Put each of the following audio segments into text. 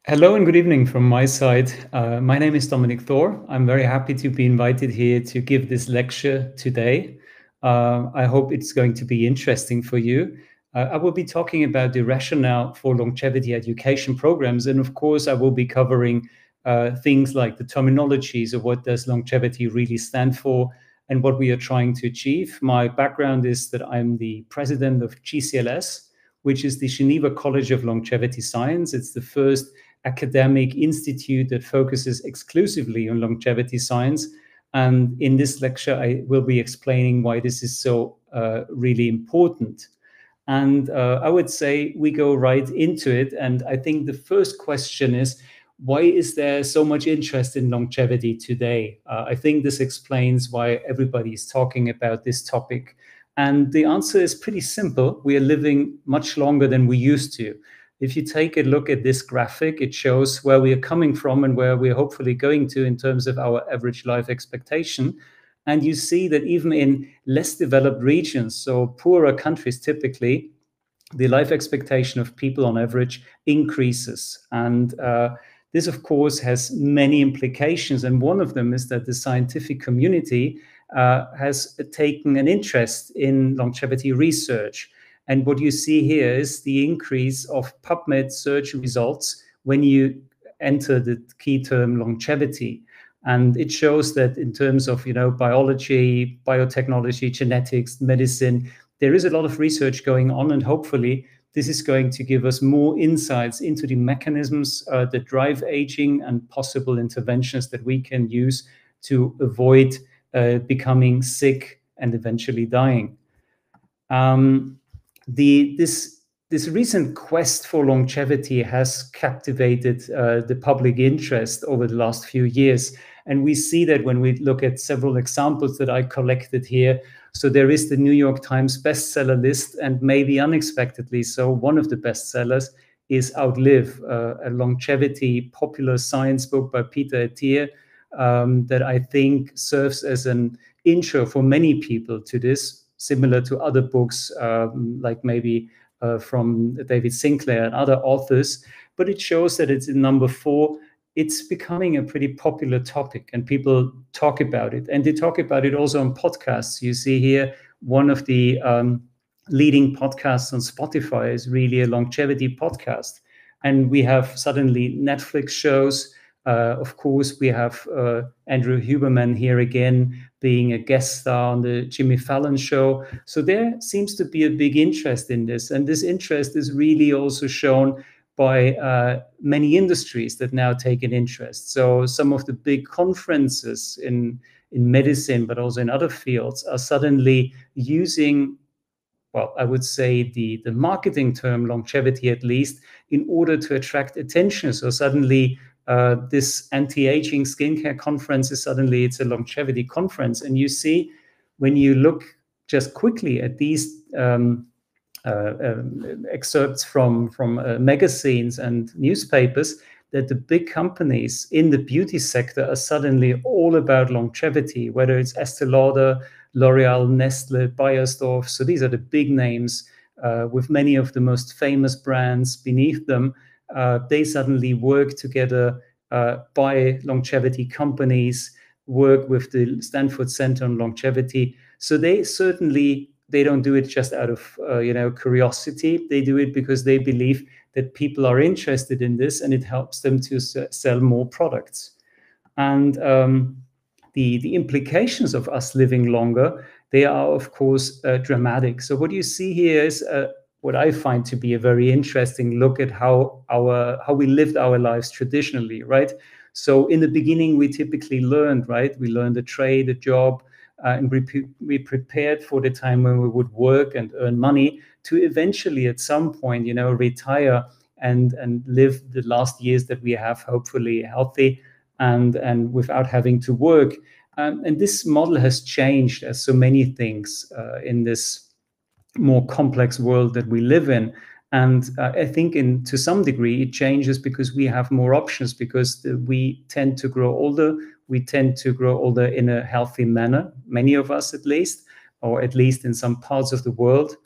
Hello and good evening from my side. My name is Dominic Thor. I'm very happy to be invited here to give this lecture today. I hope it's going to be interesting for you. I will be talking about the rationale for longevity education programs. And of course, I will be covering things like the terminologies of what does longevity really stand for and what we are trying to achieve. My background is that I'm the president of GCLS, which is the Geneva College of Longevity Science. It's the first academic institute that focuses exclusively on longevity science. And in this lecture, I will be explaining why this is so really important. And I would say we go right into it. And I think the first question is, why is there so much interest in longevity today? I think this explains why everybody is talking about this topic. And the answer is pretty simple. We are living much longer than we used to. If you take a look at this graphic, it shows where we are coming from and where we're hopefully going to in terms of our average life expectation. And you see that even in less developed regions, so poorer countries typically, the life expectation of people on average increases. And this, of course, has many implications. And one of them is that the scientific community has taken an interest in longevity research. And what you see here is the increase of PubMed search results when you enter the key term longevity. And it shows that in terms of, biology, biotechnology, genetics, medicine, there is a lot of research going on, and hopefully this is going to give us more insights into the mechanisms that drive aging and possible interventions that we can use to avoid becoming sick and eventually dying. This recent quest for longevity has captivated the public interest over the last few years. And we see that when we look at several examples that I collected here. So there is the New York Times bestseller list, and maybe unexpectedly so, one of the bestsellers is Outlive, a longevity popular science book by Peter Attia, that I think serves as an intro for many people to this, similar to other books like maybe from David Sinclair and other authors. But it shows that it's in number 4. It's becoming a pretty popular topic and people talk about it. And they talk about it also on podcasts. You see here one of the leading podcasts on Spotify is really a longevity podcast. And we have suddenly Netflix shows. Of course, we have Andrew Huberman here again being a guest star on the Jimmy Fallon show. So there seems to be a big interest in this. And this interest is really also shown by many industries that now take an interest. So some of the big conferences in medicine, but also in other fields, are suddenly using, well, I would say the marketing term longevity at least, in order to attract attention. So suddenly this anti-aging skincare conference is suddenly it's a longevity conference. And you see, when you look just quickly at these excerpts from magazines and newspapers, that the big companies in the beauty sector are suddenly all about longevity, whether it's Estee Lauder, L'Oreal, Nestle, Beiersdorf. So these are the big names with many of the most famous brands beneath them. They suddenly work together, buy longevity companies, work with the Stanford Center on Longevity. So they don't do it just out of curiosity. They do it because they believe that people are interested in this, and it helps them to sell more products. And the implications of us living longer, they are of course dramatic. So what you see here is what I find to be a very interesting look at how we lived our lives traditionally, right? So in the beginning, we typically learned, right? We learned a trade, a job, and we prepared for the time when we would work and earn money to eventually at some point, retire and live the last years that we have, hopefully healthy and without having to work. And this model has changed, as so many things in this more complex world that we live in. And I think to some degree it changes because we have more options, because we tend to grow older. We tend to grow older in a healthy manner, many of us at least, or at least in some parts of the world,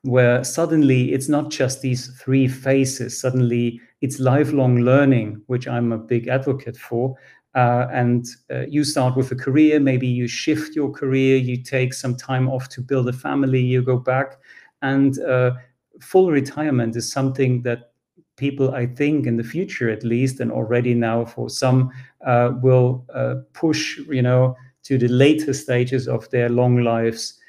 where suddenly it's not just these 3 phases. Suddenly It's lifelong learning, which I'm a big advocate for. And you start with a career, maybe you shift your career, you take some time off to build a family, you go back. And full retirement is something that people, I think, in the future at least, and already now for some, will push, to the later stages of their long lives.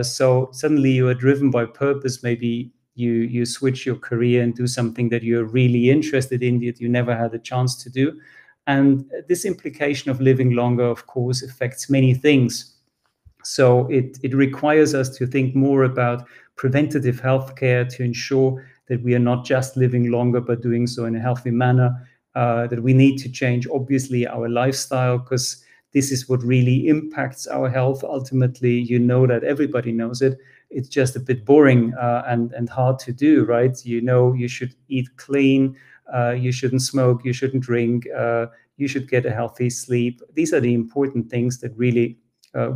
So suddenly you are driven by purpose. Maybe you switch your career and do something that you're really interested in that you never had a chance to do. And this implication of living longer, of course, affects many things. So it requires us to think more about preventative healthcare to ensure that we are not just living longer, but doing so in a healthy manner. That we need to change, obviously, our lifestyle, because this is what really impacts our health. Ultimately, you know that everybody knows it. It's just a bit boring and hard to do, right? You know, you should eat clean, you shouldn't smoke, you shouldn't drink, you should get a healthy sleep. These are the important things that really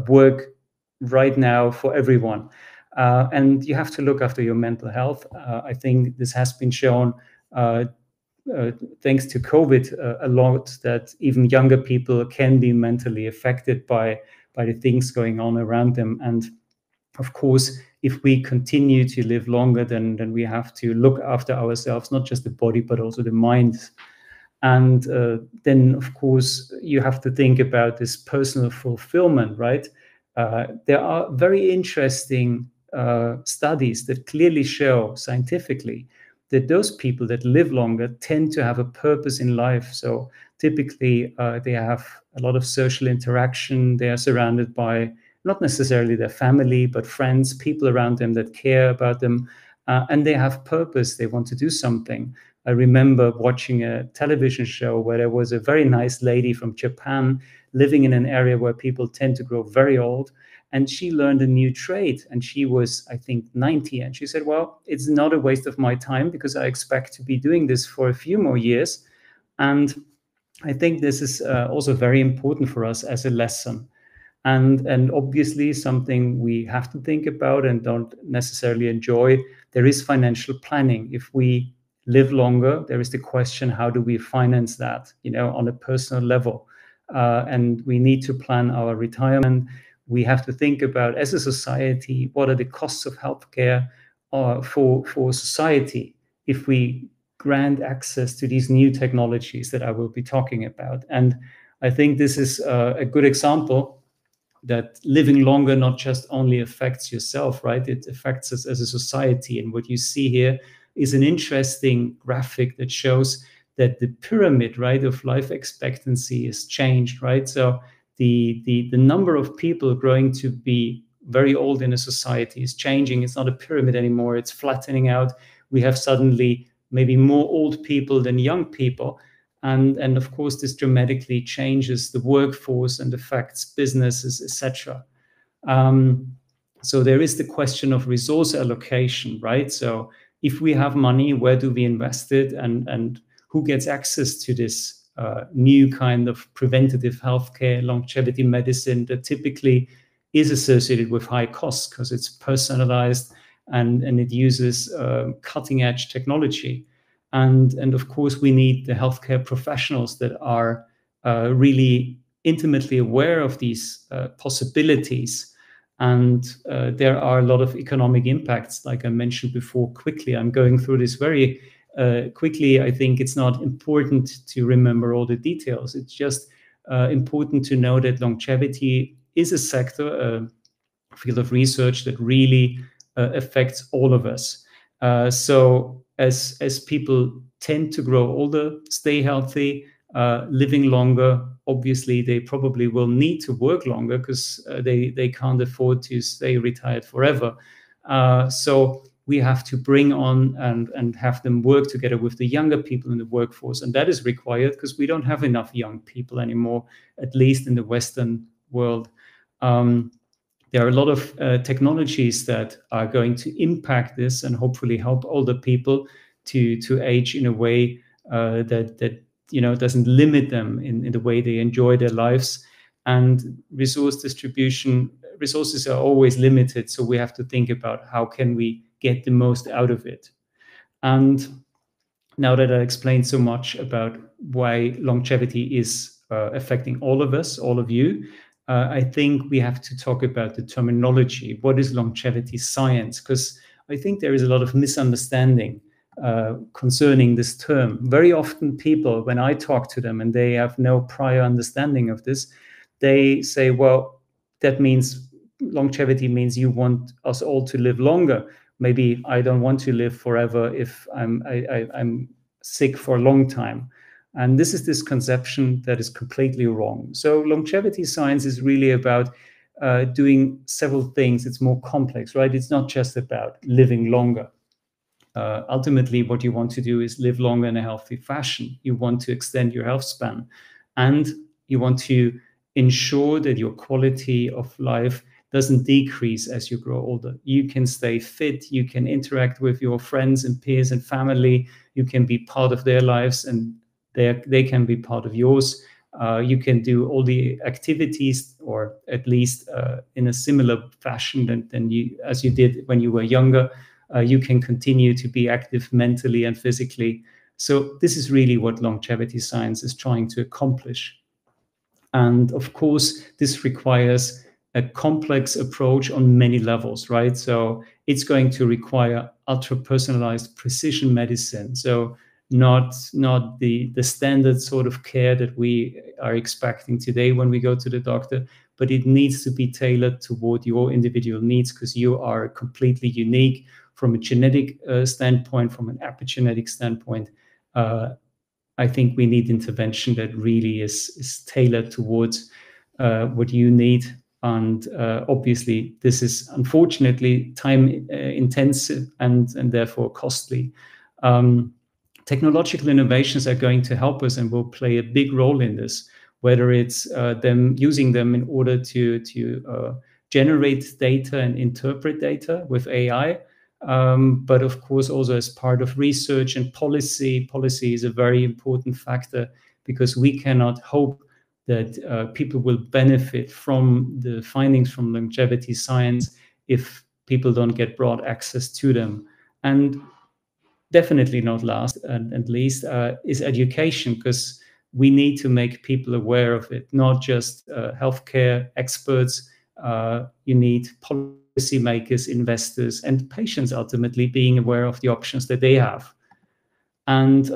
work right now for everyone. And you have to look after your mental health. I think this has been shown, uh, thanks to COVID, a lot, that even younger people can be mentally affected by the things going on around them. And of course, if we continue to live longer, then we have to look after ourselves, not just the body, but also the mind. And then, of course, you have to think about this personal fulfillment, right? There are very interesting studies that clearly show scientifically that those people that live longer tend to have a purpose in life. So typically, they have a lot of social interaction. They are surrounded by not necessarily their family, but friends, people around them that care about them. And they have purpose. They want to do something. I remember watching a television show where there was a very nice lady from Japan living in an area where people tend to grow very old. And she learned a new trade. And she was, I think, 90. And she said, well, it's not a waste of my time because I expect to be doing this for a few more years. And I think this is also very important for us as a lesson. And obviously something we have to think about and don't necessarily enjoy. There is financial planning. If we live longer, there is the question, how do we finance that, on a personal level? And we need to plan our retirement. We have to think about, as a society, what are the costs of healthcare for society if we grant access to these new technologies that I will be talking about. And I think this is a good example that living longer not just only affects yourself, right? It affects us as a society. And what you see here is an interesting graphic that shows that the pyramid, right, of life expectancy is changed, right? So the number of people growing to be very old in a society is changing. It's not a pyramid anymore. It's flattening out. We have suddenly maybe more old people than young people. And of course, this dramatically changes the workforce and affects businesses, etc. Um, so there is the question of resource allocation, right? So if we have money, where do we invest it, and who gets access to this new kind of preventative healthcare, longevity medicine that typically is associated with high costs because it's personalized and it uses cutting edge technology. And of course, we need the healthcare professionals that are really intimately aware of these possibilities. And there are a lot of economic impacts, like I mentioned before. Quickly, I'm going through this very quickly. I think it's not important to remember all the details. It's just important to know that longevity is a sector, a field of research that really affects all of us. So as people tend to grow older, stay healthy, living longer, obviously they probably will need to work longer because they can't afford to stay retired forever. So we have to bring on and have them work together with the younger people in the workforce. And that is required because we don't have enough young people anymore, at least in the Western world. There are a lot of technologies that are going to impact this and hopefully help older people to age in a way that doesn't limit them in the way they enjoy their lives. And resource distribution, resources are always limited, so we have to think about how can we get the most out of it. And Now that I explained so much about why longevity is affecting all of us, all of you, I think we have to talk about the terminology. What is longevity science? Because I think there is a lot of misunderstanding concerning this term. Very often, people, when I talk to them and they have no prior understanding of this, they say, well, that means longevity means you want us all to live longer. Maybe I don't want to live forever if I'm sick for a long time. And this is this conception that is completely wrong. So longevity science is really about doing several things. It's more complex, right? It's not just about living longer. Ultimately, what you want to do is live longer in a healthy fashion. You want to extend your health span, and you want to ensure that your quality of life doesn't decrease as you grow older. You can stay fit, you can interact with your friends and peers and family, you can be part of their lives, and they can be part of yours. You can do all the activities, or at least in a similar fashion than you as you did when you were younger. You can continue to be active mentally and physically. So this is really what longevity science is trying to accomplish. And of course, this requires a complex approach on many levels, right? So it's going to require ultra personalized precision medicine. So not the standard sort of care that we are expecting today when we go to the doctor, but it needs to be tailored toward your individual needs, because you are completely unique from a genetic standpoint, from an epigenetic standpoint. I think we need intervention that really is tailored towards what you need. And obviously, this is unfortunately time intensive and therefore costly. Technological innovations are going to help us and will play a big role in this, whether it's them using them in order to generate data and interpret data with AI, but of course also as part of research and policy. Policy is a very important factor, because we cannot hope that people will benefit from the findings from longevity science if people don't get broad access to them. And definitely not last and least is education, because we need to make people aware of it, not just healthcare experts. You need policymakers, investors, and patients ultimately being aware of the options that they have. And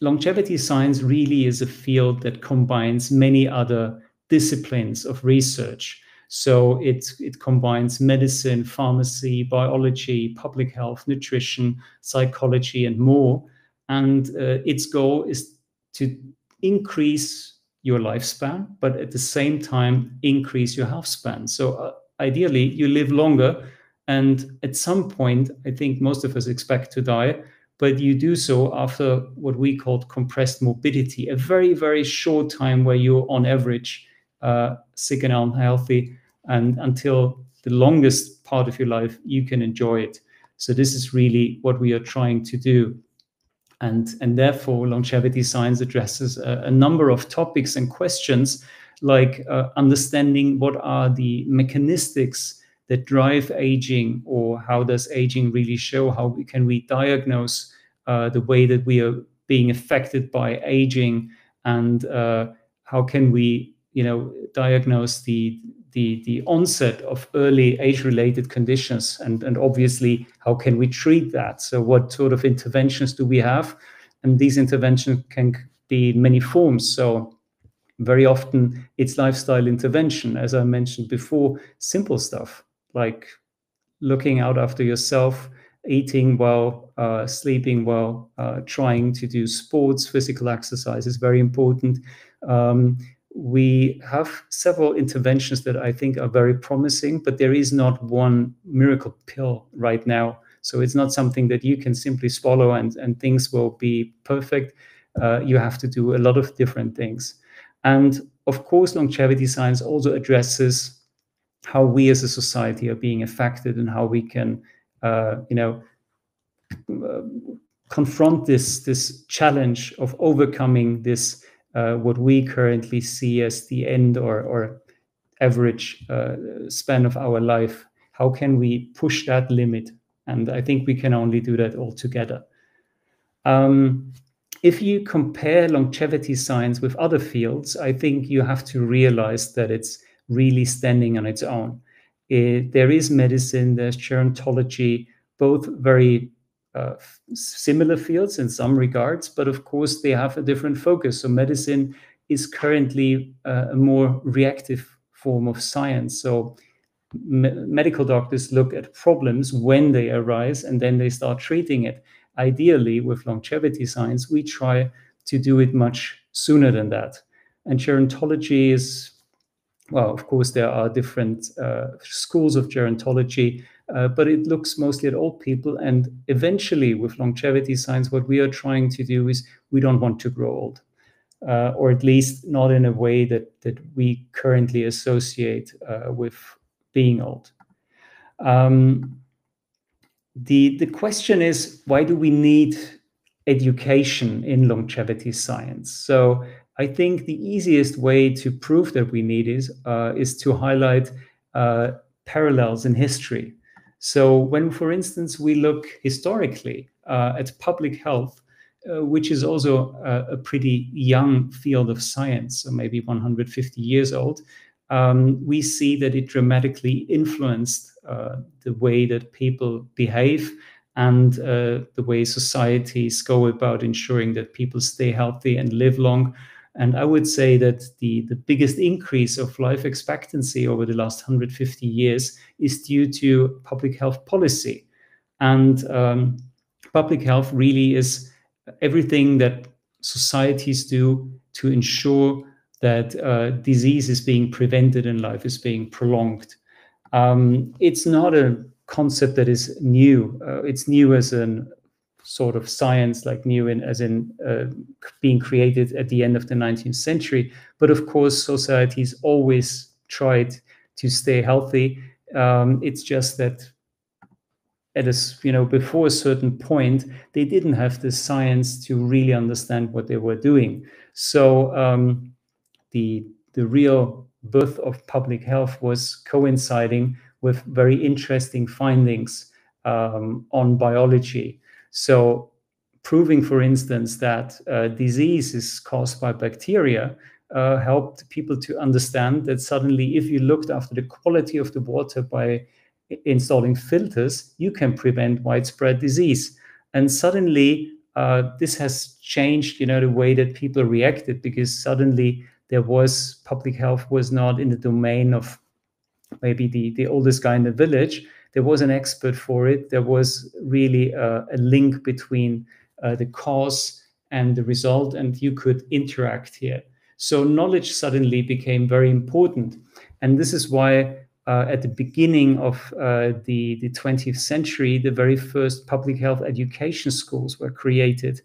longevity science really is a field that combines many other disciplines of research. So it combines medicine, pharmacy, biology, public health, nutrition, psychology, and more. And its goal is to increase your lifespan, but at the same time, increase your health span. So ideally, you live longer. And at some point, I think most of us expect to die, but you do so after what we call compressed morbidity, a very, very short time where you're on average sick and unhealthy, and until the longest part of your life, you can enjoy it. So this is really what we are trying to do. And therefore, longevity science addresses a number of topics and questions, like understanding what are the mechanistics that drive aging, or how does aging really show, how can we diagnose the way that we are being affected by aging, and how can we diagnose the onset of early age-related conditions, and obviously how can we treat that. So what sort of interventions do we have? And these interventions can be in many forms. So very often it's lifestyle intervention, as I mentioned before, simple stuff like looking out after yourself, eating well, sleeping well, trying to do sports, physical exercise is very important. We have several interventions that I think are very promising, but there is not one miracle pill right now. So it's not something that you can simply swallow and things will be perfect. You have to do a lot of different things. And of course, longevity science also addresses how we as a society are being affected, and how we can, confront this challenge of overcoming this, what we currently see as the end or average span of our life. How can we push that limit? And I think we can only do that all together. If you compare longevity science with other fields, I think you have to realize that it's really standing on its own. There is medicine, there's gerontology, both very similar fields in some regards, but of course they have a different focus. So medicine is currently a more reactive form of science. So medical doctors look at problems when they arise and then they start treating it. Ideally, with longevity science, we try to do it much sooner than that. And gerontology is, well, of course, there are different schools of gerontology, but it looks mostly at old people. And eventually, with longevity science, what we are trying to do is we don't want to grow old. Or at least not in a way that we currently associate with being old. The question is, why do we need education in longevity science? So I think the easiest way to prove that we need is to highlight parallels in history. So when, for instance, we look historically at public health, which is also a pretty young field of science, so maybe 150 years old, we see that it dramatically influenced the way that people behave and the way societies go about ensuring that people stay healthy and live long. And I would say that the biggest increase of life expectancy over the last 150 years is due to public health policy. And public health really is everything that societies do to ensure that disease is being prevented and life is being prolonged. It's not a concept that is new. It's new as a sort of science, like new as in being created at the end of the 19th century. But of course, societies always tried to stay healthy. It's just that before a certain point, they didn't have the science to really understand what they were doing. So the real birth of public health was coinciding with very interesting findings on biology. So proving, for instance, that disease is caused by bacteria helped people to understand that suddenly, if you looked after the quality of the water by installing filters, you can prevent widespread disease. And suddenly, this has changed, the way that people reacted, because suddenly public health was not in the domain of maybe the oldest guy in the village. There was an expert for it. There was really a link between the cause and the result, and you could interact here. So knowledge suddenly became very important. And this is why at the beginning of the 20th century, the very first public health education schools were created.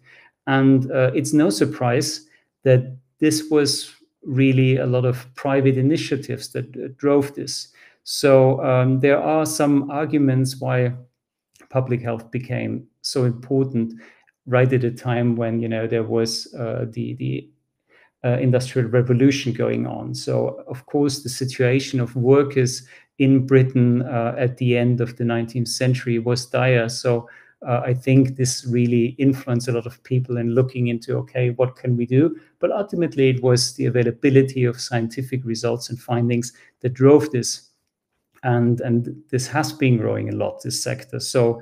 And it's no surprise that this was really a lot of private initiatives that drove this. So there are some arguments why public health became so important right at a time when there was the industrial revolution going on. So of course the situation of workers in Britain at the end of the 19th century was dire. So I think this really influenced a lot of people in looking into, okay, what can we do? But ultimately it was the availability of scientific results and findings that drove this. And this has been growing a lot, this sector. So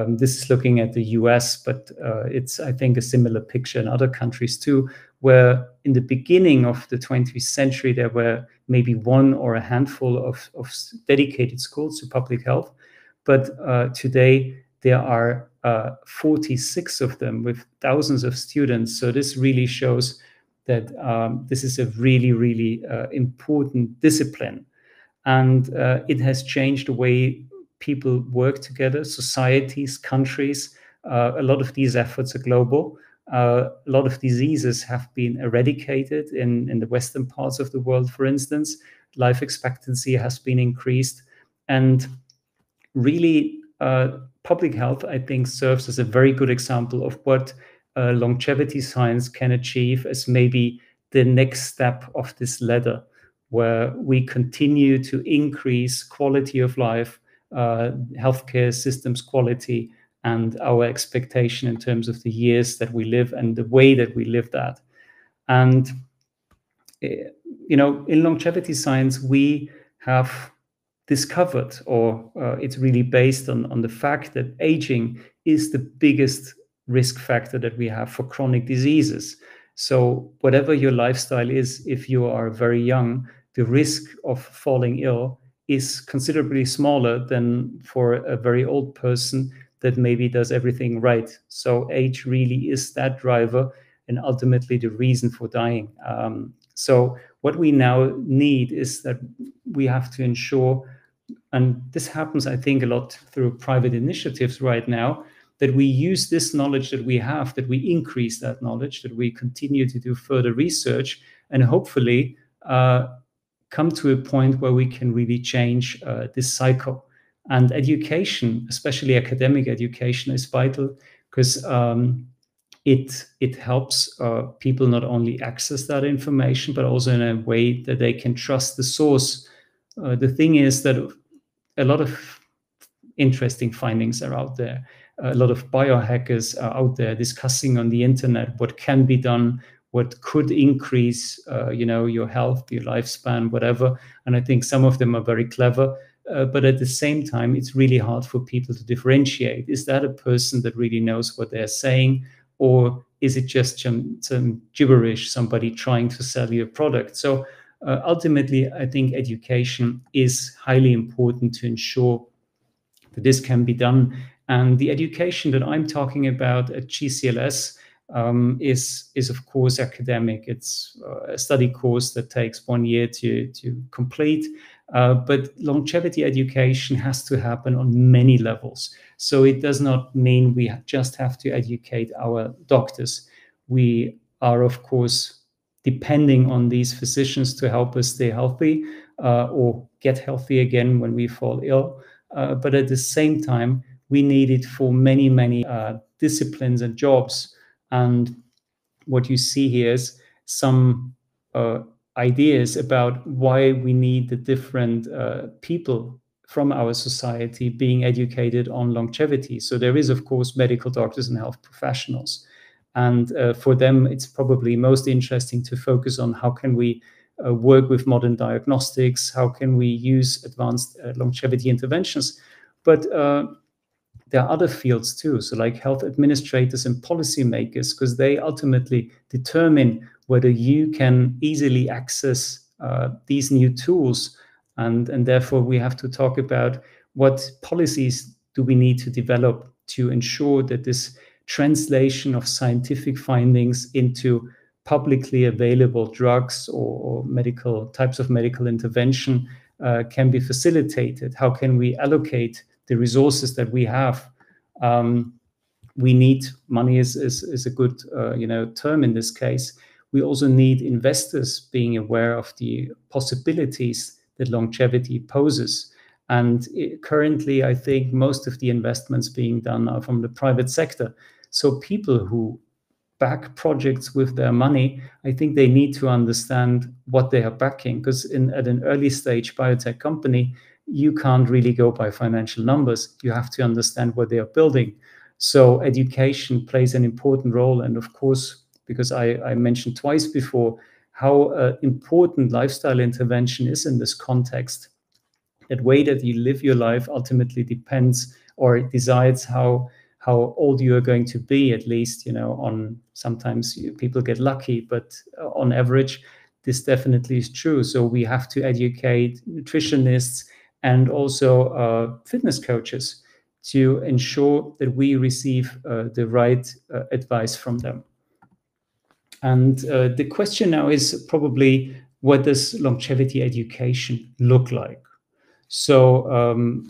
this is looking at the US, but it's, I think, a similar picture in other countries too, where in the beginning of the 20th century, there were maybe one or a handful of dedicated schools to public health. But today there are 46 of them with thousands of students. So this really shows that this is a really, really important discipline. And it has changed the way people work together, societies, countries. A lot of these efforts are global. A lot of diseases have been eradicated in the Western parts of the world, for instance. Life expectancy has been increased. And really, public health, I think, serves as a very good example of what longevity science can achieve as maybe the next step of this ladder, where we continue to increase quality of life, healthcare systems quality, and our expectation in terms of the years that we live and the way that we live that. And in longevity science, we have discovered, or it's really based on the fact that aging is the biggest risk factor that we have for chronic diseases. So whatever your lifestyle is, if you are very young, the risk of falling ill is considerably smaller than for a very old person that maybe does everything right. So age really is that driver and ultimately the reason for dying. So what we now need is that we have to ensure, and this happens, I think, a lot through private initiatives right now, that we use this knowledge that we have, that we increase that knowledge, that we continue to do further research, and hopefully come to a point where we can really change this cycle. And education, especially academic education, is vital because it helps people not only access that information, but also in a way that they can trust the source. The thing is that a lot of interesting findings are out there. A lot of biohackers are out there discussing on the internet what can be done, what could increase, your health, your lifespan, whatever. And I think some of them are very clever. But at the same time, it's really hard for people to differentiate. Is that a person that really knows what they're saying? Or is it just some gibberish, somebody trying to sell you a product? So ultimately, I think education is highly important to ensure that this can be done. And the education that I'm talking about at GCLS is of course academic. It's a study course that takes 1 year to complete. But longevity education has to happen on many levels. So it does not mean we just have to educate our doctors. We are, of course, depending on these physicians to help us stay healthy or get healthy again when we fall ill. But at the same time, we need it for many, many disciplines and jobs. And what you see here is some ideas about why we need the different people from our society being educated on longevity. So there is, of course, medical doctors and health professionals. And for them, it's probably most interesting to focus on how can we work with modern diagnostics, how can we use advanced longevity interventions. But there are other fields too, so like health administrators and policymakers, because they ultimately determine whether you can easily access these new tools. And therefore, we have to talk about what policies do we need to develop to ensure that this translation of scientific findings into publicly available drugs or medical types of medical intervention can be facilitated. How can we allocate the resources that we have? We need money is a good term in this case. We also need investors being aware of the possibilities that longevity poses. And currently, I think most of the investments being done are from the private sector. So people who back projects with their money, I think they need to understand what they are backing, because at an early stage biotech company, you can't really go by financial numbers. You have to understand what they are building. So education plays an important role. And of course, because I mentioned twice before how important lifestyle intervention is in this context, that way that you live your life ultimately depends or decides how old you are going to be, at least, on sometimes people get lucky, but on average, this definitely is true. So we have to educate nutritionists and also fitness coaches to ensure that we receive the right advice from them. And the question now is probably, what does longevity education look like? So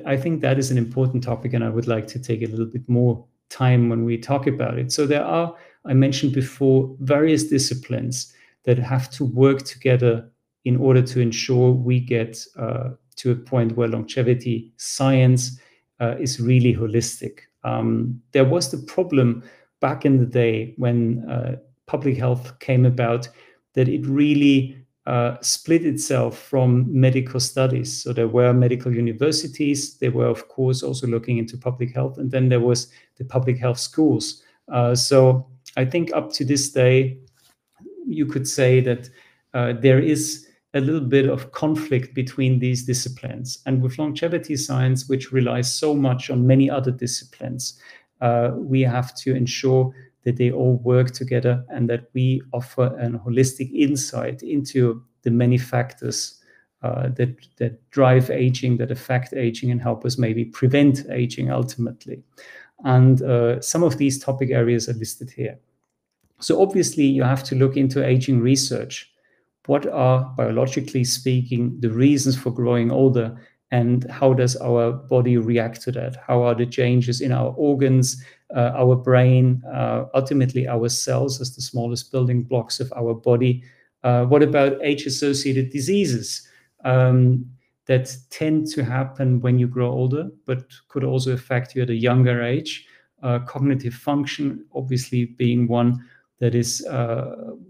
I think that is an important topic, and I would like to take a little bit more time when we talk about it. So there are, I mentioned before, various disciplines that have to work together in order to ensure we get to a point where longevity science is really holistic. There was the problem back in the day when public health came about, that it really split itself from medical studies. So there were medical universities. They were, of course, also looking into public health. And then there was the public health schools. So I think up to this day, you could say that there is a little bit of conflict between these disciplines. And with longevity science, which relies so much on many other disciplines, we have to ensure that they all work together and that we offer an holistic insight into the many factors that drive aging, that affect aging, and help us maybe prevent aging ultimately. And some of these topic areas are listed here. So obviously, you have to look into aging research. What are, biologically speaking, the reasons for growing older, and how does our body react to that? How are the changes in our organs, our brain, ultimately our cells as the smallest building blocks of our body? What about age-associated diseases that tend to happen when you grow older, but could also affect you at a younger age? Cognitive function, obviously, being one that is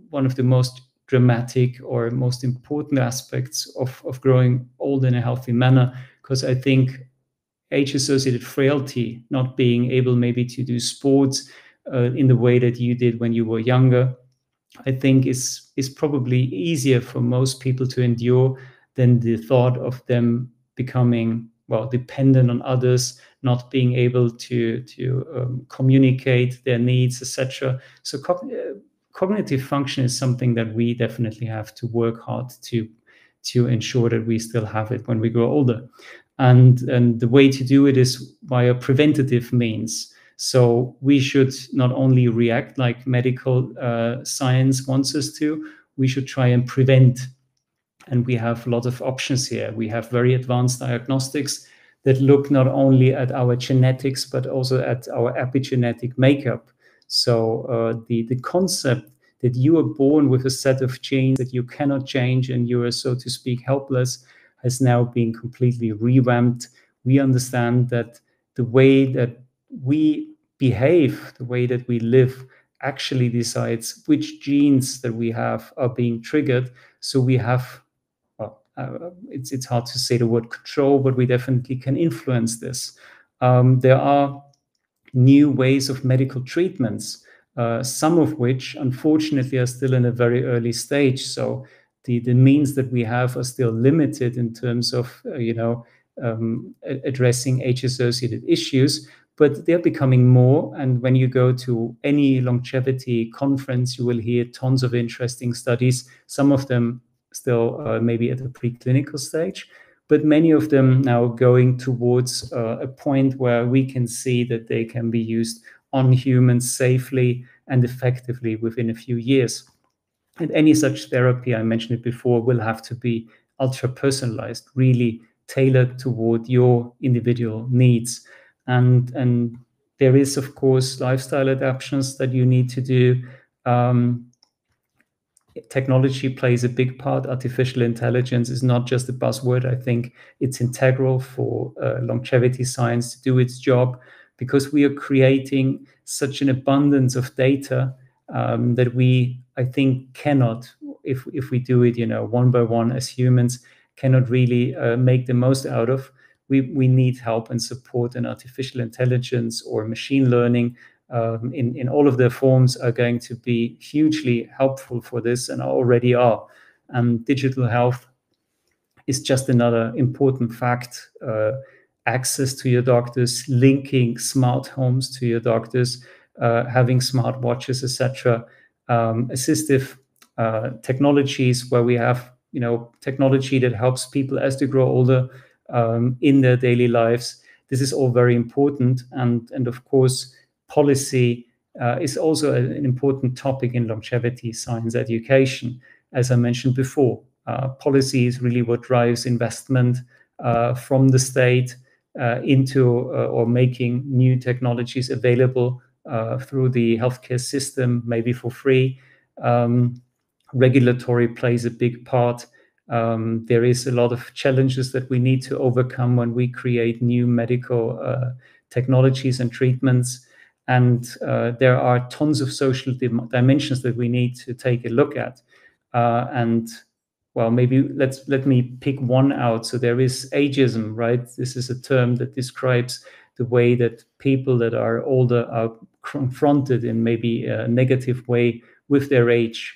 one of the most dramatic or most important aspects of growing old in a healthy manner, because I think age-associated frailty, not being able maybe to do sports in the way that you did when you were younger, I think is probably easier for most people to endure than the thought of them becoming, well, dependent on others, not being able to communicate their needs, etc. So cognitive function is something that we definitely have to work hard to ensure that we still have it when we grow older. And the way to do it is via preventative means. So we should not only react like medical science wants us to, we should try and prevent. And we have a lot of options here. We have very advanced diagnostics that look not only at our genetics, but also at our epigenetic makeup. So the concept that you are born with a set of genes that you cannot change and you are, so to speak, helpless, has now been completely revamped. We understand that the way that we behave, the way that we live, actually decides which genes that we have are being triggered. So we have, well, it's hard to say the word control, but we definitely can influence this. There are new ways of medical treatments, some of which, unfortunately, are still in a very early stage. So the means that we have are still limited in terms of, addressing age-associated issues, but they're becoming more. And when you go to any longevity conference, you will hear tons of interesting studies, some of them still maybe at the preclinical stage, but many of them now going towards a point where we can see that they can be used on humans safely and effectively within a few years. And any such therapy, I mentioned it before, will have to be ultra personalized, really tailored toward your individual needs. And there is, of course, lifestyle adaptations that you need to do. Technology plays a big part. Artificial intelligence is not just a buzzword. I think it's integral for longevity science to do its job, because we are creating such an abundance of data that we, I think, cannot, if we do it, one by one as humans, cannot really make the most out of. We need help and support, and artificial intelligence or machine learning in all of their forms are going to be hugely helpful for this, and already are. Digital health is just another important fact. Access to your doctors, linking smart homes to your doctors, having smart watches, etc. Assistive technologies where we have technology that helps people as they grow older in their daily lives. This is all very important, and of course, policy is also an important topic in longevity science education. As I mentioned before, policy is really what drives investment from the state into or making new technologies available through the healthcare system, maybe for free. Regulatory plays a big part. There is a lot of challenges that we need to overcome when we create new medical technologies and treatments. And there are tons of social dimensions that we need to take a look at. And well, maybe let me pick one out. So there is ageism, right? This is a term that describes the way that people that are older are confronted in maybe a negative way with their age.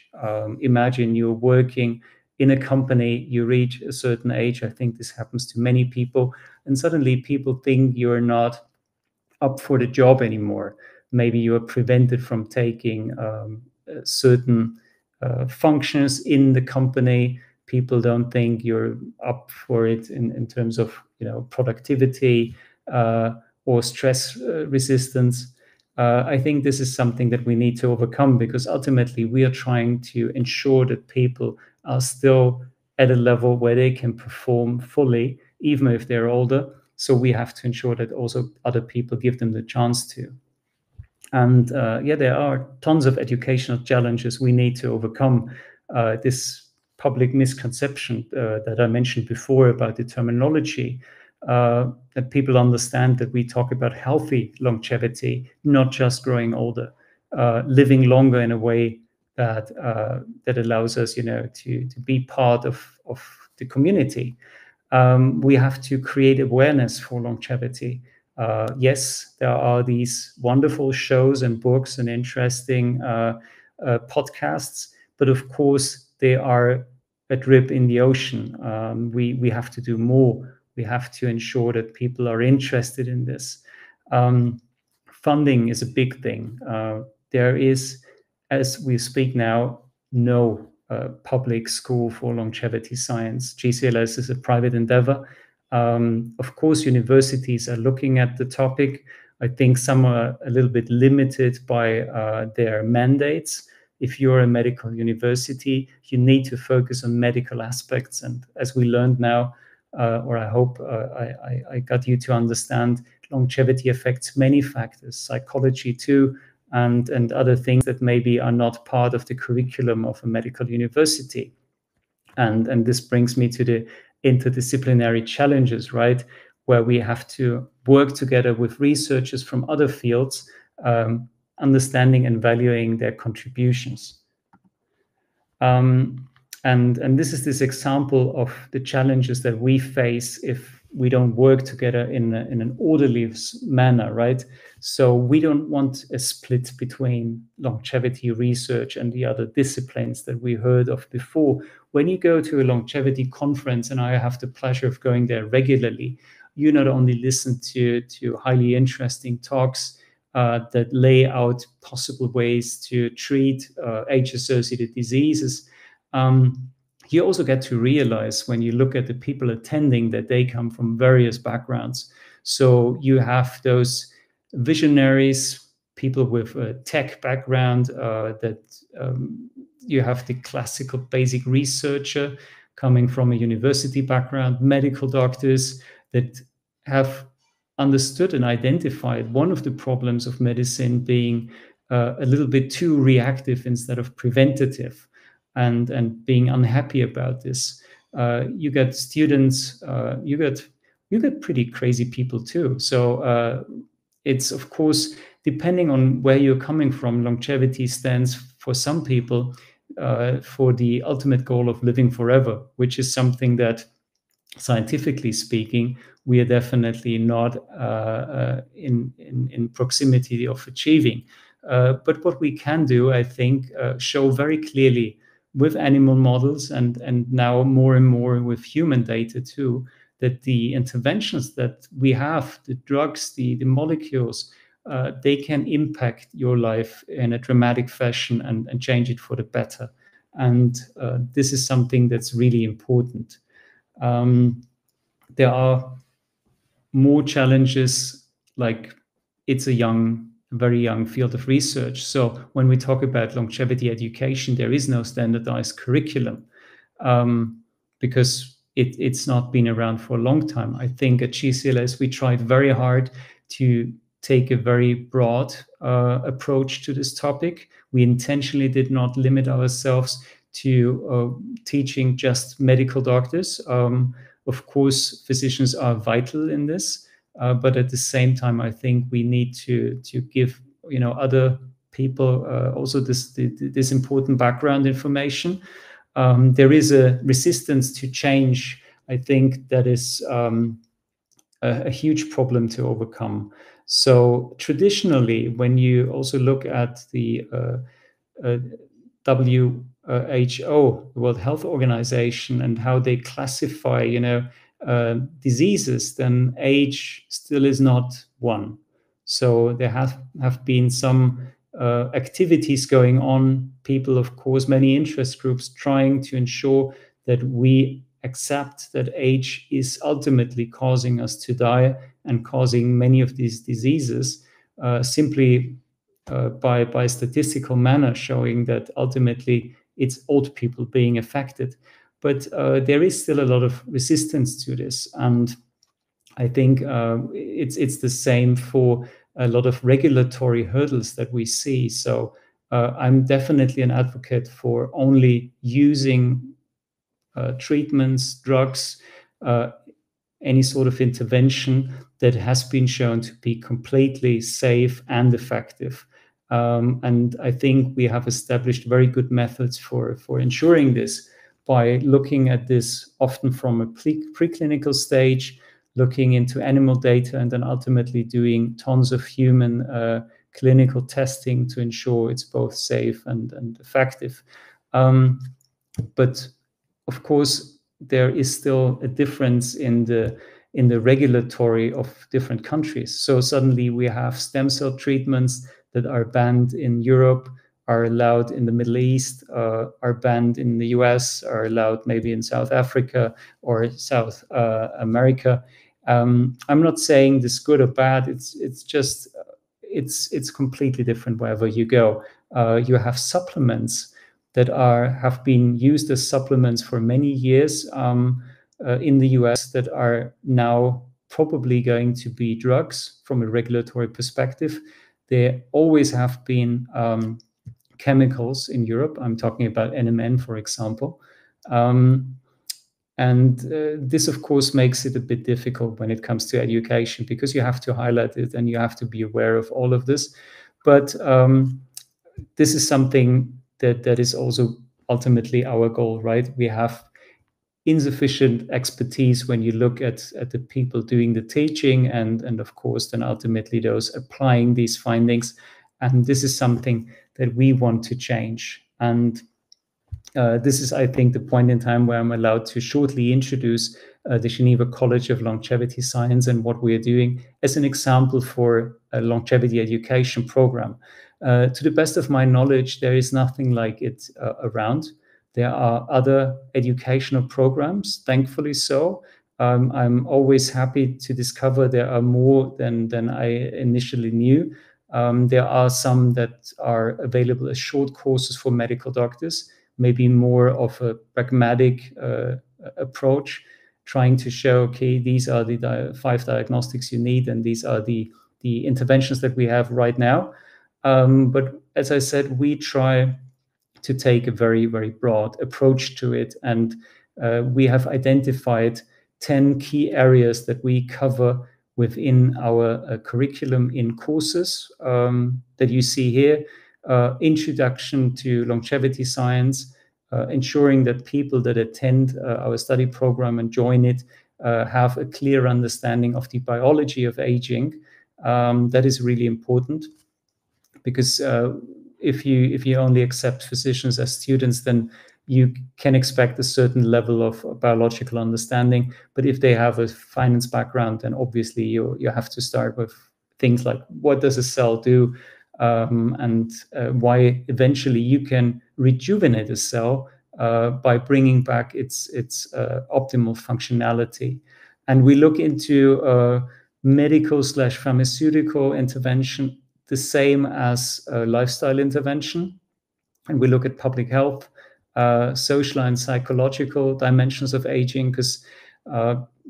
Imagine you're working in a company, you reach a certain age. I think this happens to many people, and suddenly people think you're not up for the job anymore. Maybe you are prevented from taking certain functions in the company. People don't think you're up for it in terms of productivity uh, or stress resistance. I think this is something that we need to overcome, because ultimately we are trying to ensure that people are still at a level where they can perform fully, even if they're older. So we have to ensure that also other people give them the chance to. And yeah, there are tons of educational challenges we need to overcome. This public misconception that I mentioned before about the terminology, that people understand that we talk about healthy longevity, not just growing older, living longer in a way that allows us, to be part of the community. We have to create awareness for longevity. Yes, there are these wonderful shows and books and interesting podcasts, but of course they are a drip in the ocean. We have to do more. We have to ensure that people are interested in this. Um, Funding is a big thing. There is, as we speak now, no public school for longevity science. GCLS is a private endeavor. Of course, universities are looking at the topic. I think some are a little bit limited by their mandates. If you're a medical university, you need to focus on medical aspects. And as we learned now, or I hope I got you to understand, longevity affects many factors, psychology too, and other things that maybe are not part of the curriculum of a medical university. And this brings me to the interdisciplinary challenges, right? Where we have to work together with researchers from other fields, understanding and valuing their contributions. Um, and this is this example of the challenges that we face if we don't work together in an orderly manner, right? So we don't want a split between longevity research and the other disciplines that we heard of before. When you go to a longevity conference, and I have the pleasure of going there regularly, you not only listen to highly interesting talks that lay out possible ways to treat age-associated diseases. You also get to realize, when you look at the people attending, that they come from various backgrounds. So you have those visionaries, people with a tech background, that you have the classical basic researcher coming from a university background, medical doctors that have understood and identified one of the problems of medicine being a little bit too reactive instead of preventative, and being unhappy about this. You get students, you get pretty crazy people too. So it's, of course, depending on where you're coming from. Longevity stands for some people for the ultimate goal of living forever, which is something that, scientifically speaking, we are definitely not in proximity of achieving. But what we can do, I think, show very clearly with animal models, and now more and more with human data too, that the interventions that we have, the drugs, the molecules, they can impact your life in a dramatic fashion and change it for the better. And this is something that's really important. Um, there are more challenges, like it's a very young field of research. So when we talk about longevity education, there is no standardized curriculum, because it's not been around for a long time. I think at GCLS, we tried very hard to take a very broad approach to this topic. We intentionally did not limit ourselves to teaching just medical doctors. Of course, physicians are vital in this, but at the same time, I think we need to give other people also this important background information. there is a resistance to change. I think that is a huge problem to overcome. So traditionally, when you also look at the uh, WHO, the World Health Organization, and how they classify, diseases, then age still is not one. So there have been some activities going on. People, of course, many interest groups trying to ensure that we accept that age is ultimately causing us to die and causing many of these diseases, simply by statistical manner, showing that ultimately it's old people being affected. But there is still a lot of resistance to this, and I think it's the same for a lot of regulatory hurdles that we see. So I'm definitely an advocate for only using treatments, drugs, uh, any sort of intervention that has been shown to be completely safe and effective. And I think we have established very good methods for ensuring this by looking at this often from a preclinical stage, looking into animal data, and then ultimately doing tons of human clinical testing to ensure it's both safe and effective. But of course, there is still a difference in the regulatory of different countries. So suddenly we have stem cell treatments that are banned in Europe, are allowed in the Middle East, are banned in the US, are allowed maybe in South Africa or South America. I'm not saying this good or bad. It's just it's completely different wherever you go. You have supplements that have been used as supplements for many years in the US that are now probably going to be drugs from a regulatory perspective. There always have been chemicals in Europe. I'm talking about NMN, for example. And this, of course, makes it a bit difficult when it comes to education because you have to highlight it and you have to be aware of all of this. But this is something that is also ultimately our goal, right? We have insufficient expertise when you look at the people doing the teaching and of course then ultimately those applying these findings. And this is something that we want to change. And this is, I think, the point in time where I'm allowed to shortly introduce the Geneva College of Longevity Science and what we are doing as an example for a longevity education program. To the best of my knowledge, there is nothing like it around. There are other educational programs, thankfully so. I'm always happy to discover there are more than I initially knew. There are some that are available as short courses for medical doctors, maybe more of a pragmatic approach, trying to show, okay, these are the 5 diagnostics you need, and these are the interventions that we have right now. But as I said, we try to take a very, very broad approach to it. And we have identified 10 key areas that we cover within our curriculum in courses that you see here. Introduction to longevity science, ensuring that people that attend our study program and join it have a clear understanding of the biology of aging. That is really important because if you only accept physicians as students, then you can expect a certain level of biological understanding. But if they have a finance background, then obviously you have to start with things like what does a cell do, and why eventually you can rejuvenate a cell by bringing back its optimal functionality. And we look into medical/pharmaceutical intervention, the same as lifestyle intervention. And we look at public health, social and psychological dimensions of aging, because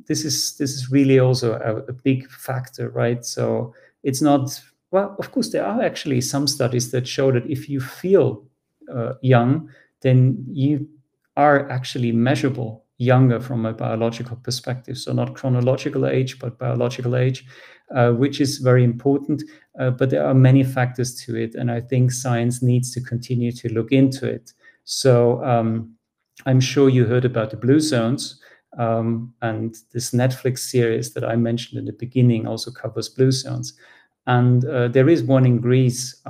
this is really also a big factor, right? So it's not, well, of course, there are actually some studies that show that if you feel young, then you are actually measurable younger from a biological perspective. So not chronological age, but biological age, which is very important. But there are many factors to it. And I think science needs to continue to look into it. So I'm sure you heard about the blue zones, and this Netflix series that I mentioned in the beginning also covers blue zones. And there is one in Greece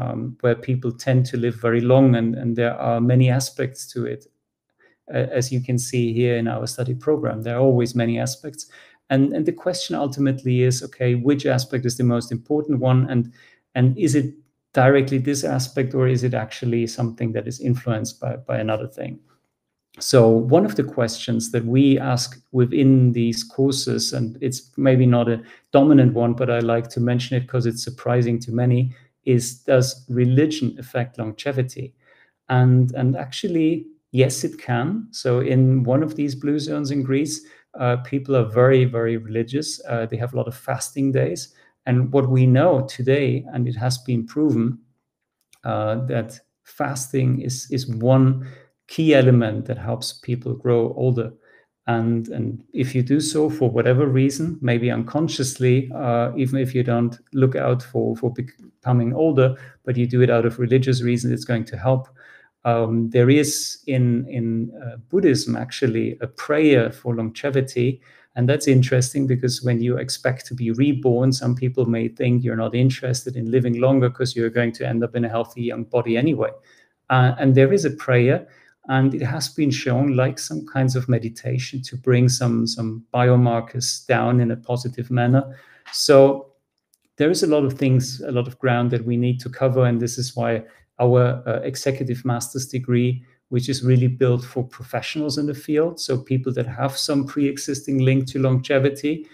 where people tend to live very long, and there are many aspects to it. As you can see here in our study program, there are always many aspects. And the question ultimately is, okay, which aspect is the most important one? And is it directly this aspect, or is it actually something that is influenced by another thing? So one of the questions that we ask within these courses, and it's maybe not a dominant one, but I like to mention it because it's surprising to many, is, does religion affect longevity? And actually, yes, it can. So in one of these blue zones in Greece, people are very, very religious. They have a lot of fasting days. And what we know today, and it has been proven, that fasting is one key element that helps people grow older. And if you do so for whatever reason, maybe unconsciously, even if you don't look out for becoming older, but you do it out of religious reasons, it's going to help. There is in Buddhism actually a prayer for longevity. And that's interesting because when you expect to be reborn, some people may think you're not interested in living longer because you're going to end up in a healthy young body anyway. And there is a prayer, and it has been shown, like some kinds of meditation, to bring some biomarkers down in a positive manner. So there is a lot of things, a lot of ground that we need to cover. And this is why our executive master's degree, which is really built for professionals in the field, so people that have some pre-existing link to longevity,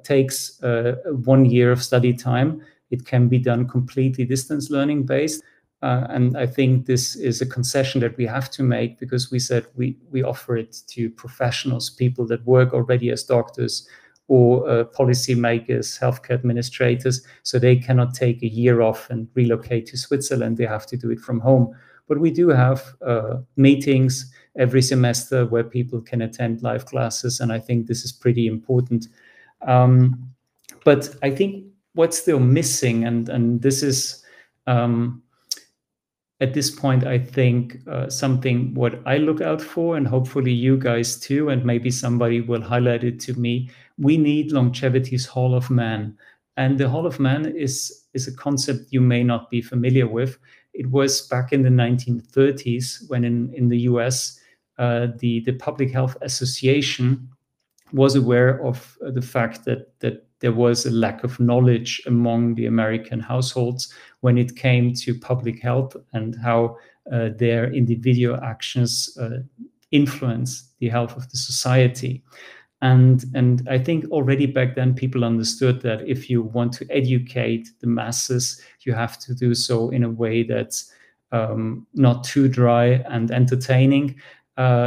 takes 1 year of study time. It can be done completely distance learning based. And I think this is a concession that we have to make, because we said we offer it to professionals, people that work already as doctors or policymakers, healthcare administrators, so they cannot take a year off and relocate to Switzerland. They have to do it from home. But we do have meetings every semester where people can attend live classes, and I think this is pretty important. But I think what's still missing, and this is at this point, I think something what I look out for, and hopefully you guys too, and maybe somebody will highlight it to me. We need longevity's Hall of Man. And the Hall of Man is a concept you may not be familiar with. It was back in the 1930s when in the US, the Public Health Association was aware of the fact that there was a lack of knowledge among the American households when it came to public health and how their individual actions influence the health of the society. And I think already back then people understood that if you want to educate the masses, you have to do so in a way that's not too dry and entertaining.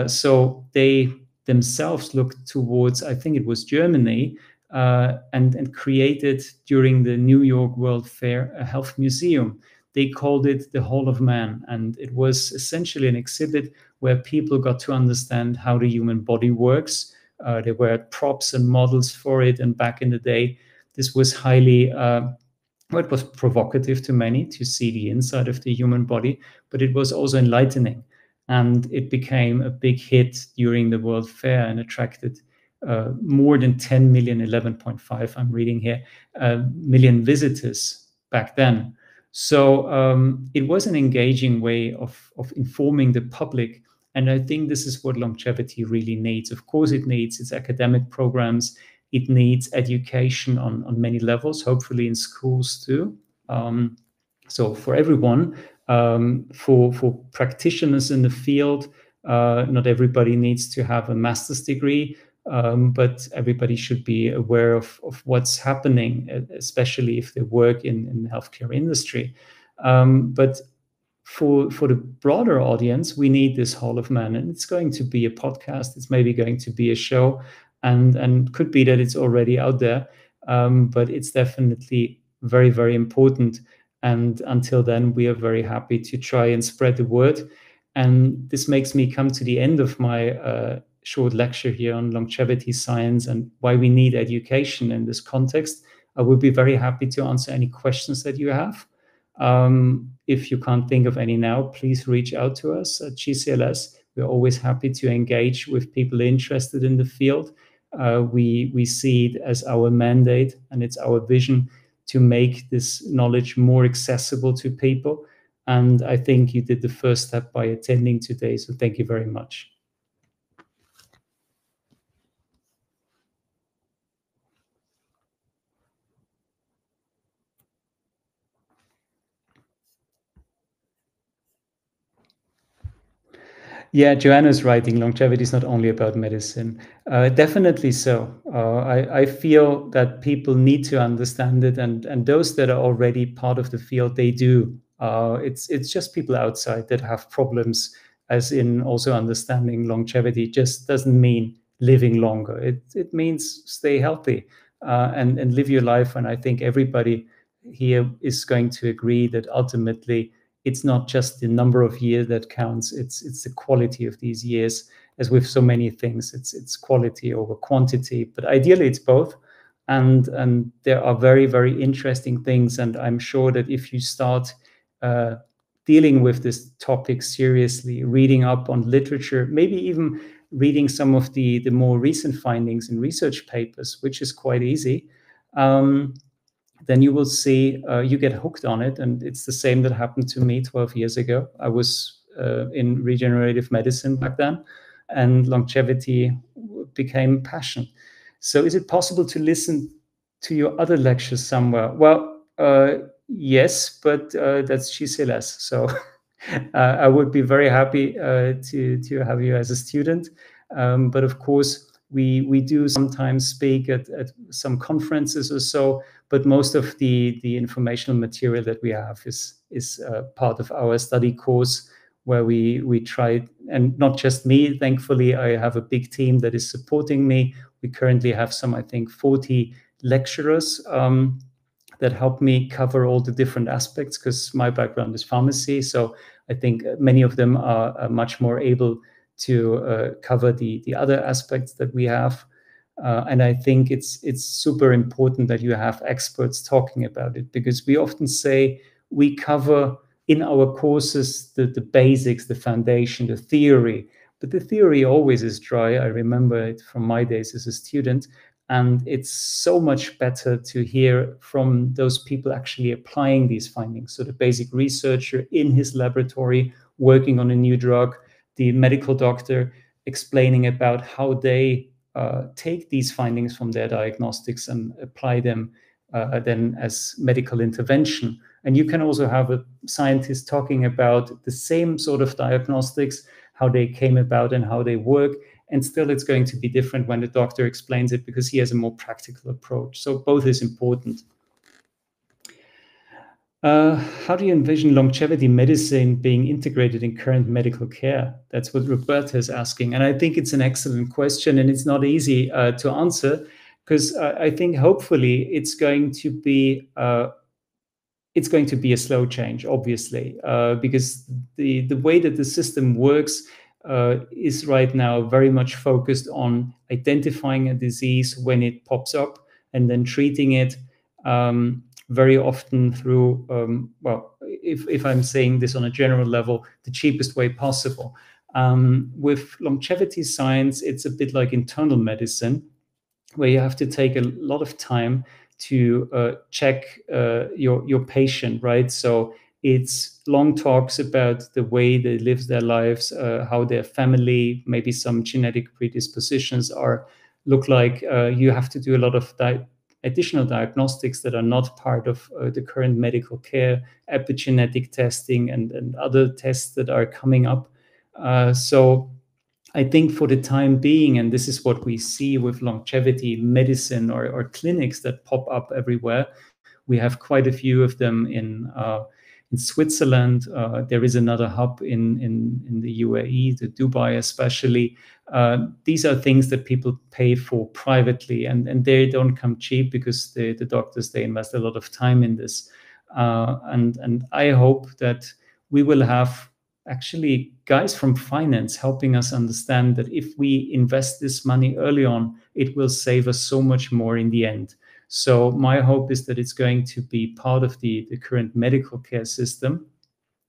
So they themselves looked towards, I think it was Germany, and created during the New York World Fair a health museum. They called it the Hall of Man, and it was essentially an exhibit where people got to understand how the human body works. There were props and models for it, and back in the day, this was highly well, it was provocative to many to see the inside of the human body, but it was also enlightening. And it became a big hit during the World Fair and attracted more than 10 million, 11.5, I'm reading here, million visitors back then. So it was an engaging way of informing the public. And I think this is what longevity really needs. Of course, it needs its academic programs. It needs education on many levels, hopefully in schools too. So for everyone, for practitioners in the field, not everybody needs to have a master's degree, but everybody should be aware of what's happening, especially if they work in the healthcare industry. But for the broader audience, we need this Hall of Man, and it's going to be a podcast. It's maybe going to be a show, and could be that it's already out there. But it's definitely very, very important. And until then, we are very happy to try and spread the word. And this makes me come to the end of my short lecture here on longevity science and why we need education in this context. I would be very happy to answer any questions that you have. If you can't think of any now, please reach out to us at GCLS. We're always happy to engage with people interested in the field. We see it as our mandate, and it's our vision to make this knowledge more accessible to people. And I think you did the first step by attending today. So thank you very much. Yeah, Joanna's writing, longevity is not only about medicine. Definitely so. I feel that people need to understand it, and those that are already part of the field, they do. It's just people outside that have problems, as in also understanding longevity just doesn't mean living longer. It means stay healthy and live your life. And I think everybody here is going to agree that ultimately it's not just the number of years that counts, it's the quality of these years. As with so many things, it's quality over quantity, but ideally it's both. And there are very, very interesting things, and I'm sure that if you start uh, dealing with this topic seriously, reading up on literature, maybe even reading some of the more recent findings in research papers, which is quite easy, um, then you will see you get hooked on it. And it's the same that happened to me 12 years ago. I was in regenerative medicine back then, and longevity became passion. So is it possible to listen to your other lectures somewhere? Well, yes, but that's GCLS. So I would be very happy to have you as a student. But of course, we do sometimes speak at some conferences or so, but most of the informational material that we have is part of our study course, where we try, and not just me, thankfully I have a big team that is supporting me. We currently have some, I think, 40 lecturers that help me cover all the different aspects, because my background is pharmacy. So I think many of them are much more able to cover the other aspects that we have. And I think it's super important that you have experts talking about it, because we often say we cover in our courses the basics, the foundation, the theory, but the theory always is dry. I remember it from my days as a student. And it's so much better to hear from those people actually applying these findings. So the basic researcher in his laboratory working on a new drug, the medical doctor explaining about how they take these findings from their diagnostics and apply them then as medical intervention. And you can also have a scientist talking about the same sort of diagnostics, how they came about and how they work. And still, it's going to be different when the doctor explains it, because he has a more practical approach. So both is important. How do you envision longevity medicine being integrated in current medical care? That's what Roberta is asking. And I think it's an excellent question, and it's not easy to answer, because I think hopefully it's going to be a slow change, obviously, because the way that the system works is right now very much focused on identifying a disease when it pops up, and then treating it very often through, well, if I'm saying this on a general level, the cheapest way possible. With longevity science, it's a bit like internal medicine, where you have to take a lot of time to check your patient, right? So it's long talks about the way they live their lives, how their family, maybe some genetic predispositions are look like. You have to do a lot of additional diagnostics that are not part of the current medical care, epigenetic testing, and other tests that are coming up. So I think for the time being, and this is what we see with longevity medicine or clinics that pop up everywhere, we have quite a few of them in Switzerland. There is another hub in the UAE, the Dubai especially. These are things that people pay for privately, and they don't come cheap, because the doctors, they invest a lot of time in this. And I hope that we will have actually guys from finance helping us understand that if we invest this money early on, it will save us so much more in the end. So my hope is that it's going to be part of the current medical care system.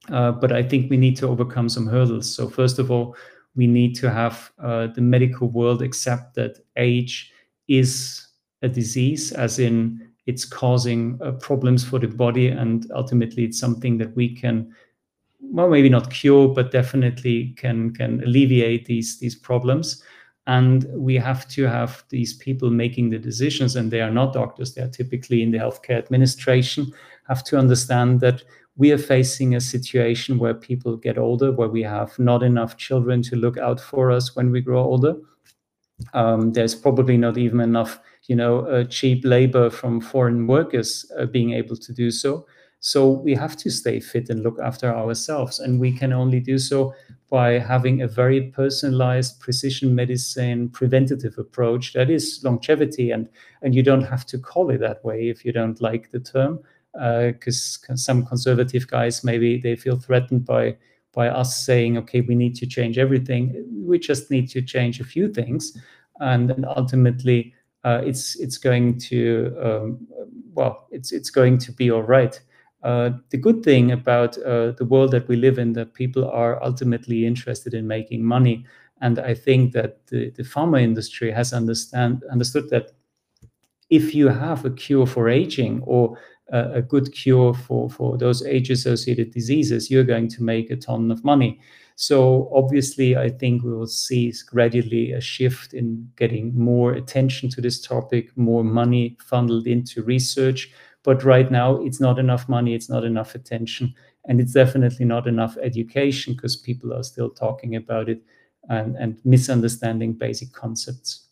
But I think we need to overcome some hurdles. So first of all, we need to have the medical world accept that age is a disease, as in it's causing problems for the body, and ultimately it's something that we can, well, maybe not cure, but definitely can alleviate these problems. And we have to have these people making the decisions, and they are not doctors, they are typically in the healthcare administration, have to understand that we are facing a situation where people get older, where we have not enough children to look out for us when we grow older. There's probably not even enough, cheap labor from foreign workers being able to do so. So we have to stay fit and look after ourselves, and we can only do so by having a very personalized precision medicine preventative approach that is longevity. And you don't have to call it that way if you don't like the term, because some conservative guys, maybe they feel threatened by us saying, okay, we need to change everything. We just need to change a few things, and then ultimately it's going to it's going to be all right. The good thing about the world that we live in, that people are ultimately interested in making money, and I think that the pharma industry has understood that if you have a cure for aging, or a good cure for those age-associated diseases, you're going to make a ton of money. So obviously, I think we will see gradually a shift in getting more attention to this topic, more money funneled into research. But right now, it's not enough money, it's not enough attention, and it's definitely not enough education, because people are still talking about it and misunderstanding basic concepts.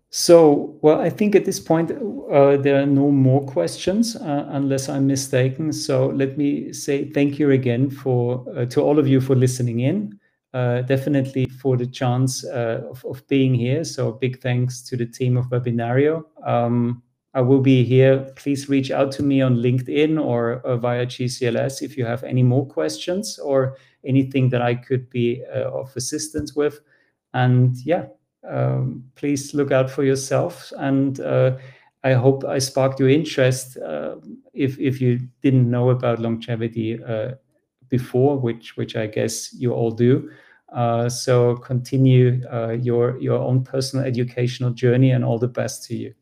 So, well, I think at this point there are no more questions, unless I'm mistaken. So let me say thank you again for to all of you for listening in. Definitely for the chance of being here. So big thanks to the team of Webinario. I will be here. Please reach out to me on LinkedIn or via GCLS if you have any more questions or anything that I could be of assistance with. And yeah, please look out for yourself. And I hope I sparked your interest, if you didn't know about longevity before, which I guess you all do. So continue your own personal educational journey, and all the best to you.